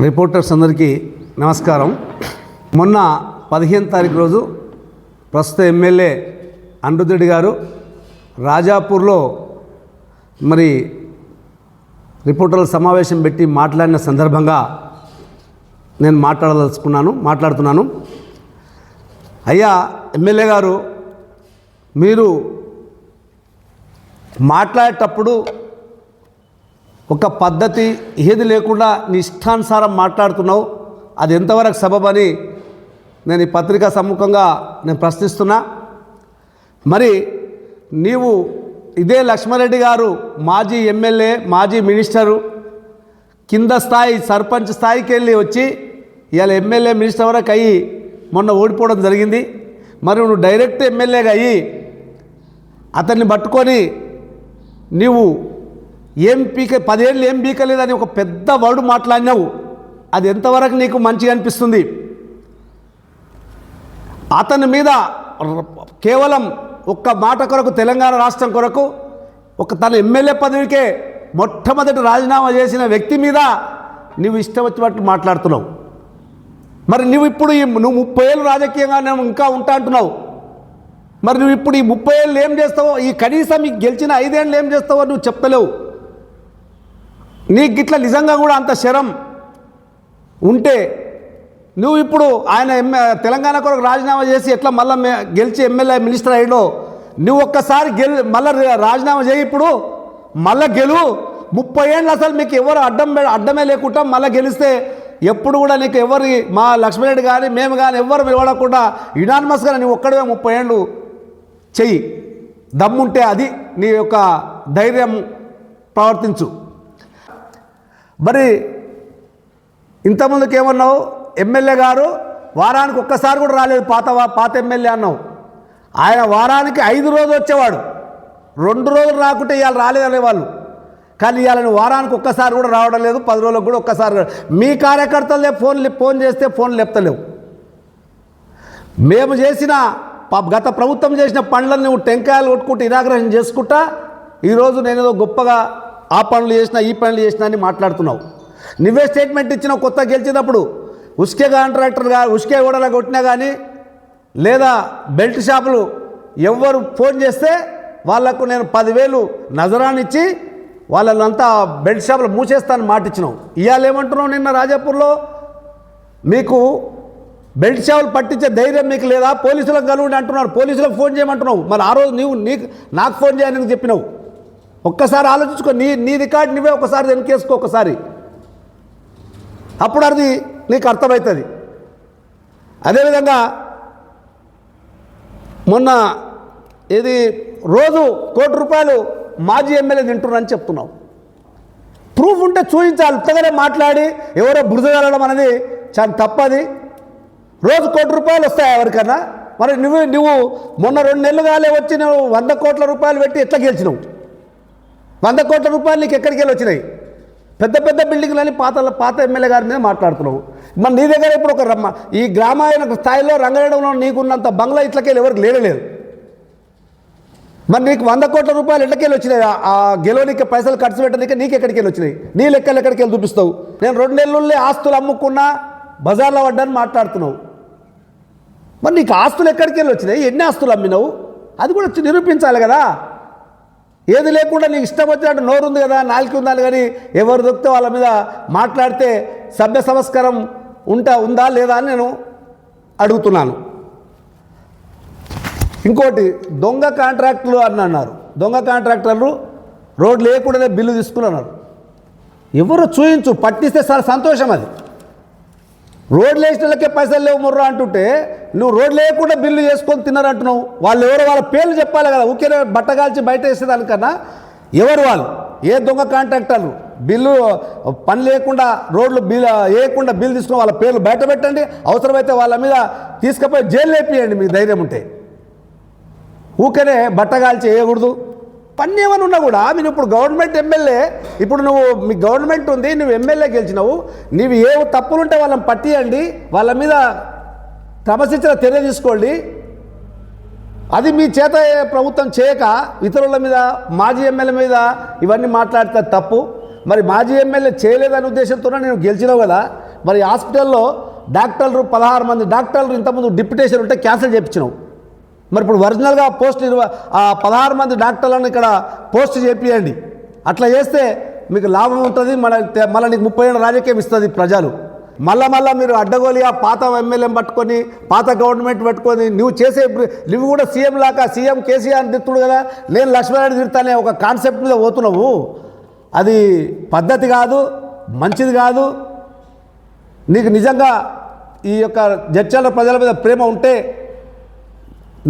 Reporters అందరికీ నమస్కారం. మొన్న 15 తారీఖు రోజు ప్రస్తుత ఎమ్మెల్యే అనిరుద్ రెడ్డి గారు రాజాపూర్లో మరి రిపోర్టర్ల సమావేశం పెట్టి మాట్లాడిన సందర్భంగా నేను మాట్లాడుతున్నాను. అయ్యా ఎమ్మెల్యే గారు, మీరు మాట్లాడేటప్పుడు ఒక పద్ధతి ఏది లేకుండా నీ ఇష్టానుసారం మాట్లాడుతున్నావు. అది ఎంతవరకు సబబని నేను ఈ పత్రికా సమ్ముఖంగా నేను ప్రశ్నిస్తున్నా. మరి నీవు ఇదే లక్ష్మారెడ్డి గారు మాజీ ఎమ్మెల్యే, మాజీ మినిస్టరు, కింద స్థాయి సర్పంచ్ స్థాయికి వెళ్ళి వచ్చి ఇవాళ ఎమ్మెల్యే మినిస్టర్ వరకు అయ్యి మొన్న ఓడిపోవడం జరిగింది. మరి నువ్వు డైరెక్ట్ ఎమ్మెల్యేగా అయ్యి అతన్ని పట్టుకొని నీవు ఏం 10 ఏళ్ళు ఏం పీకలేదని ఒక పెద్ద వర్డ్ మాట్లాడినావు. అది ఎంతవరకు నీకు మంచిగా అనిపిస్తుంది? అతని మీద కేవలం ఒక్క మాట కొరకు, తెలంగాణ రాష్ట్రం కొరకు, తన ఎమ్మెల్యే పదవికే మొట్టమొదటి రాజీనామా చేసిన వ్యక్తి మీద నువ్వు ఇష్టం వచ్చినట్టు మాట్లాడుతున్నావు. మరి నువ్వు ఇప్పుడు నువ్వు 30 ఏళ్ళు రాజకీయంగా నేను ఇంకా ఉంటా అంటున్నావు. మరి నువ్వు ఇప్పుడు ఈ 30 ఏళ్ళు ఏం చేస్తావో, ఈ కనీసం ఈ గెలిచిన 5 ఏళ్ళు ఏం చేస్తావో నువ్వు చెప్తలేవు. నీకు గిట్ల నిజంగా కూడా అంత శరం ఉంటే నువ్వు ఇప్పుడు ఆయన తెలంగాణ కొరకు రాజీనామా చేసి ఎట్లా మళ్ళీ గెలిచి ఎమ్మెల్యే మినిస్టర్ అయ్యాడో నువ్వు ఒక్కసారి మళ్ళీ రాజీనామా చేయి. ఇప్పుడు మళ్ళీ గెలు. 30 ఏళ్ళు అసలు మీకు ఎవరు అడ్డమే లేకుండా మళ్ళీ గెలిస్తే ఎప్పుడు కూడా నీకు ఎవరి మా లక్ష్మణరెడ్డి కానీ మేము కానీ ఎవరు నిలబడకుండా యునానిమస్గా నువ్వు ఒక్కడే 30 ఏళ్ళు చెయ్యి. దమ్ముంటే అది నీ యొక్క ధైర్యం ప్రవర్తించు. మరి ఇంతకుముందుకు ఏమన్నావు? ఎమ్మెల్యే గారు వారానికి ఒక్కసారి కూడా రాలేదు, పాత ఎమ్మెల్యే అన్నావు. ఆయన వారానికి 5 రోజులు వచ్చేవాడు, 2 రోజులు రాకుంటే ఇవాళ రాలేదనే వాళ్ళు. కానీ ఇవాళ వారానికి ఒక్కసారి కూడా రావడం లేదు, 10 రోజులకు కూడా ఒక్కసారి. మీ కార్యకర్తలే ఫోన్ చేస్తే ఫోన్ లేపుతలేవు. మేము చేసిన గత ప్రభుత్వం చేసిన పనులను నువ్వు టెంకాయలు కొట్టుకుంటూ ఇనాగ్రేషన్ చేసుకుంటా ఈరోజు నేనేదో గొప్పగా ఆ పనులు చేసినా ఈ పనులు చేసినా అని మాట్లాడుతున్నావు. నువ్వే స్టేట్మెంట్ ఇచ్చినావు కొత్త గెలిచినప్పుడు. ఉస్కే కాంట్రాక్టర్గా ఉస్కే ఓడలా కొట్టినా కానీ, లేదా బెల్ట్ షాపులు ఎవరు ఫోన్ చేస్తే వాళ్లకు నేను 10,000 నజరాన్ని ఇచ్చి వాళ్ళంతా బెల్ట్ షాపులు మూసేస్తానని మాట ఇచ్చినావు. ఇవాళ ఏమంటున్నావు? నిన్న రాజాపూర్లో మీకు బెల్ట్ షాపులు పట్టించే ధైర్యం మీకు లేదా? పోలీసులకు కలుగుండి అంటున్నారు, పోలీసులకు ఫోన్ చేయమంటున్నావు. మరి ఆ రోజు నాకు ఫోన్ చేయని చెప్పినావు. ఒక్కసారి ఆలోచించుకో. నీ రికార్డు నువ్వే ఒకసారి వెనకేసుకో ఒకసారి, అప్పుడు అది నీకు అర్థమవుతుంది. అదేవిధంగా మొన్న ఇది రోజు ₹1 మాజీ ఎమ్మెల్యే తింటున్నారని చెప్తున్నావు. ప్రూఫ్ ఉంటే చూపించాలి. ఉత్తగానే మాట్లాడి ఎవరో బురదగలడం అనేది చాలా తప్పది. రోజు ₹1 వస్తాయి ఎవరికన్నా? మరి నువ్వు మొన్న 2 నెలలు కాలే వచ్చి నువ్వు ₹100 కోట్ల పెట్టి ఎట్లా గెలిచినావు? ₹100 కోట్ల నీకు ఎక్కడికి వెళ్ళి వచ్చినాయి? పెద్ద పెద్ద బిల్డింగ్లని పాత ఎమ్మెల్యే గారి మీద మాట్లాడుతున్నావు. మరి నీ దగ్గర ఇప్పుడు ఈ గ్రామాయణ స్థాయిలో రంగరేయడంలో నీకున్నంత బంగ్లా ఇట్లకెళ్ళి ఎవరికి లేడలేదు. మరి నీకు ₹100 కోట్ల ఎట్లకెళ్ళి వచ్చినాయి? ఆ గెలవనికి పైసలు ఖర్చు పెట్టడానికి నీకు ఎక్కడికి వెళ్ళి వచ్చినాయి? నీ లెక్కలు ఎక్కడికి వెళ్ళి చూపిస్తావు? నేను 2 నెలలే ఆస్తులు అమ్ముకున్నా, బజార్లో పడ్డాను మాట్లాడుతున్నావు. మరి నీకు ఆస్తులు ఎక్కడికి వెళ్ళి వచ్చినాయి? ఎన్ని ఆస్తులు అమ్మినావు? అది కూడా నిరూపించాలి కదా. ఏది లేకుండా నీకు ఇష్టం వచ్చినట్టు నోరుంది కదా, నాలుగు ఉండాలి. కానీ ఎవరు దొరికితే వాళ్ళ మీద మాట్లాడితే సభ్య సంస్కారం ఉందా లేదా అని నేను అడుగుతున్నాను. ఇంకోటి, దొంగ కాంట్రాక్టులు అని అన్నారు. దొంగ కాంట్రాక్టర్లు రోడ్లు లేకుండానే బిల్లు తీసుకున్నారు. ఎవరో చూయించు, పట్టిస్తే సార్ సంతోషం. అది రోడ్లు వేసినకే పైసలు లేవు ముర్రా అంటుంటే నువ్వు రోడ్లు లేకుండా బిల్లు చేసుకొని తిన్నారంటున్నావు. వాళ్ళు ఎవరో వాళ్ళ పేర్లు చెప్పాలి కదా. ఊరికే బట్టగాల్చి బయట వేసేదానికన్నా ఎవరు వాళ్ళు, ఏ దొంగ కాంట్రాక్టర్లు బిల్లు పని లేకుండా రోడ్లు వేయకుండా బిల్లు తీసుకుని వాళ్ళ పేర్లు బయట పెట్టండి. అవసరమైతే వాళ్ళ మీద తీసుకుపోయి జైలు వేపియండి మీకు ధైర్యం ఉంటే. ఊరికనే బట్టగాల్చి వేయకూడదు. పని ఏమైనా ఉన్నా కూడా మీరు ఇప్పుడు గవర్నమెంట్ ఎమ్మెల్యే, ఇప్పుడు మీ గవర్నమెంట్ ఉంది, నువ్వు ఎమ్మెల్యే గెలిచినావు, నీవు ఏ తప్పులుంటే వాళ్ళని పట్టియండి, వాళ్ళ మీద క్రమశిక్షణ చర్య తీసుకోండి. అది మీ చేత ప్రభుత్వం చేయక ఇతరుల మీద, మాజీ ఎమ్మెల్యే మీద ఇవన్నీ మాట్లాడితే తప్పు. మరి మాజీ ఎమ్మెల్యే చేయలేదనే ఉద్దేశంతో నేను గెలిచినావు కదా, మరి హాస్పిటల్లో డాక్టర్లు 16 మంది డాక్టర్లు ఇంతకుముందు డిప్యుటేషన్ ఉంటే క్యాన్సిల్ చేయించినావు. మరి ఇప్పుడు ఒరిజినల్గా పోస్ట్ 16 మంది డాక్టర్లను ఇక్కడ పోస్ట్ చేపియండి. అట్లా చేస్తే మీకు లాభం ఉంటుంది. మళ్ళీ నీకు 30 ఏళ్ళ రాజకీయం ఇస్తుంది ప్రజలు. మళ్ళా మీరు అడ్డగోలి ఆ పాత ఎమ్మెల్యేని పట్టుకొని పాత గవర్నమెంట్ పట్టుకొని నువ్వు కూడా సీఎం లాగా సీఎం కేసీఆర్ తిట్టుడు కదా, నేను లక్ష్మణరెడ్డి తిడతానే ఒక కాన్సెప్ట్ మీద పోతున్నావు. అది పద్ధతి కాదు, మంచిది కాదు. నీకు నిజంగా ఈ యొక్క జడ్చర్ల ప్రజల మీద ప్రేమ ఉంటే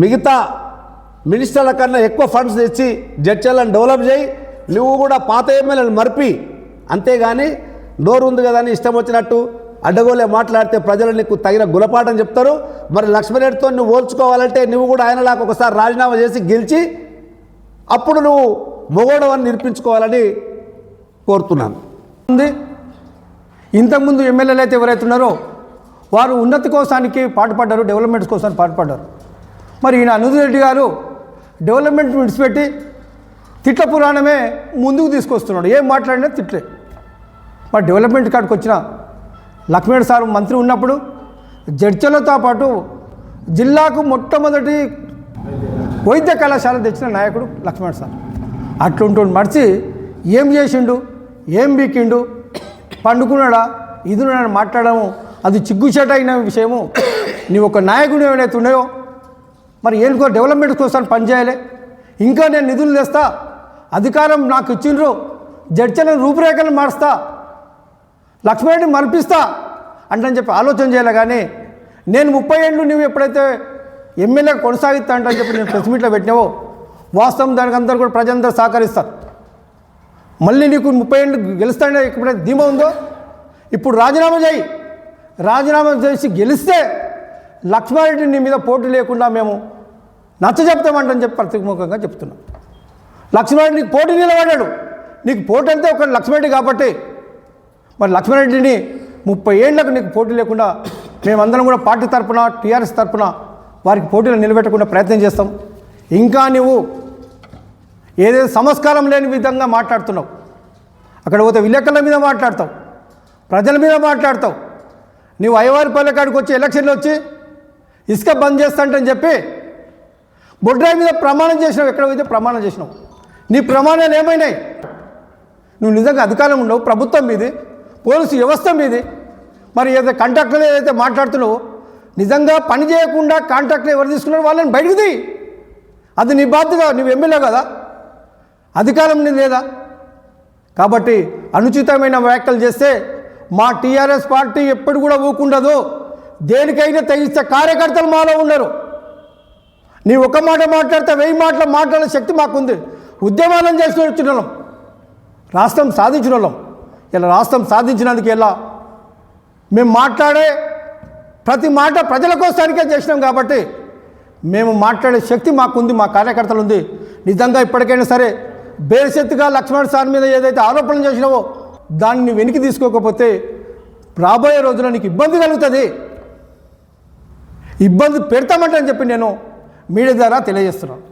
మిగతా మినిస్టర్ల కన్నా ఎక్కువ ఫండ్స్ తెచ్చి జడ్చర్లను డెవలప్ చేయి. నువ్వు కూడా పాత ఎమ్మెల్యేలను మర్పి, అంతేగాని నోరు ఉంది కదా అని ఇష్టం వచ్చినట్టు అడ్డగోలే మాట్లాడితే ప్రజలు నీకు తగిన గుణపాఠం చెప్తారు. మరి లక్ష్మణరెడ్డితో నువ్వు పోల్చుకోవాలంటే నువ్వు కూడా ఆయనలాగా ఒకసారి రాజీనామా చేసి గెలిచి అప్పుడు నువ్వు మొగోడవని నిరూపించుకోవాలని కోరుతున్నాను. ఇంతకుముందు ఎమ్మెల్యేలు అయితే ఎవరైతే ఉన్నారో వారు ఉన్నతి కోసానికి పాటుపడ్డారు, డెవలప్మెంట్స్ కోసం పాటుపడ్డారు. మరి ఈయన అనుదీప్ రెడ్డి గారు డెవలప్మెంట్ విడిచిపెట్టి తిట్ల పురాణమే ముందుకు తీసుకొస్తున్నాడు. ఏం మాట్లాడినా తిట్లే. మరి డెవలప్మెంట్ కాడికి వచ్చిన లక్ష్మణ్ సార్ మంత్రి ఉన్నప్పుడు జడ్చర్లతో పాటు జిల్లాకు మొట్టమొదటి వైద్య కళాశాల తెచ్చిన నాయకుడు లక్ష్మణ్ సార్. అట్లుంటూ మర్చి ఏం చేసిండు, ఏం బీకిండు, పండుకున్నాడా, ఇదున్నాడని మాట్లాడము అది చిగ్గుచేట అయిన విషయము. నీ ఒక నాయకుడు ఏమైతే ఉన్నాయో మరి ఏనుకో డెవలప్మెంట్ కోసం పనిచేయాలి. ఇంకా నేను నిధులు తెస్తా, అధికారం నాకు ఇచ్చిండ్రు, జడ్చర్లను రూపురేఖలు మారుస్తా, లక్ష్మణుడిని మరిపిస్తా అంటని చెప్పి ఆలోచన చేయాలి. కానీ నేను 30 ఏళ్ళు నువ్వు ఎప్పుడైతే ఎమ్మెల్యే కొనసాగిస్తా అంటని చెప్పి నేను ప్రెస్ మీట్లో పెట్టినావో వాస్తవం దానికి అందరూ కూడా ప్రజలందరూ సహకరిస్తారు. మళ్ళీ నీకు 30 ఏళ్ళు గెలుస్తానే ఎప్పుడైతే ధీమా ఉందో ఇప్పుడు రాజీనామా చేయి. రాజీనామా చేసి గెలిస్తే లక్ష్మారెడ్డి నీ మీద పోటీ లేకుండా మేము నచ్చ చెప్తామంటని చెప్పి ప్రతిముఖంగా చెప్తున్నాం. లక్ష్మారెడ్డి నీకు పోటీ నిలబడ్డాడు. నీకు పోటీ అంటే ఒక లక్ష్మారెడ్డి కాబట్టి మరి లక్ష్మారెడ్డిని 30 ఏళ్లకు నీకు పోటీ లేకుండా మేమందరం కూడా పార్టీ తరఫున టీఆర్ఎస్ తరఫున వారికి పోటీలు నిలబెట్టకుండా ప్రయత్నం చేస్తాం. ఇంకా నువ్వు ఏదైతే సంస్కారం లేని విధంగా మాట్లాడుతున్నావు, అక్కడ పోతే విలేకరుల మీద మాట్లాడతావు, ప్రజల మీద మాట్లాడతావు. నువ్వు అయ్యవారిపల్లె కాడికి వచ్చి ఎలక్షన్లు వచ్చి ఇసుక బంద్ చేస్తాంటని చెప్పి బొడ్రాయి మీద ప్రమాణం చేసినావు. ఎక్కడ పోతే ప్రమాణం చేసినావు. నీ ప్రమాణాలు ఏమైనాయి? నువ్వు నిజంగా అధికారం ఉండవు, ప్రభుత్వం మీది, పోలీసు వ్యవస్థ మీది. మరి ఏదైతే కాంట్రాక్టర్లు ఏదైతే మాట్లాడుతున్నావో నిజంగా పని చేయకుండా కాంట్రాక్టర్ ఎవరు తీసుకున్నారో వాళ్ళని బయటకు తీ. అది నీ బాధ్యత. నువ్వు ఎమ్మెల్యే కదా, అధికారం నీ లేదా. కాబట్టి అనుచితమైన వ్యాఖ్యలు చేస్తే మా టీఆర్ఎస్ పార్టీ ఎప్పుడు కూడా ఊకుండదు. దేనికైనా తెగిస్తే కార్యకర్తలు మాలో ఉన్నారు. నీ ఒక మాట మాట్లాడితే 1000 మాటలు మాట్లాడే శక్తి మాకుంది. ఉద్యమాలను చేసి వచ్చిన వాళ్ళం, రాష్ట్రం సాధించిన వాళ్ళం. ఇలా రాష్ట్రం సాధించినందుకు ఎలా మేము మాట్లాడే ప్రతి మాట ప్రజల కోసానికే చేసినాం. కాబట్టి మేము మాట్లాడే శక్తి మాకుంది, మా కార్యకర్తలు ఉంది. నిజంగా ఇప్పటికైనా సరే బేషత్తుగా లక్ష్మణ్ సార్ మీద ఏదైతే ఆరోపణలు చేసినావో దాన్ని వెనక్కి తీసుకోకపోతే రాబోయే రోజుల్లో నీకు ఇబ్బంది కలుగుతుంది. ఇబ్బంది పెడతామంటే అని చెప్పి నేను మీడియా ద్వారా తెలియజేస్తున్నాను.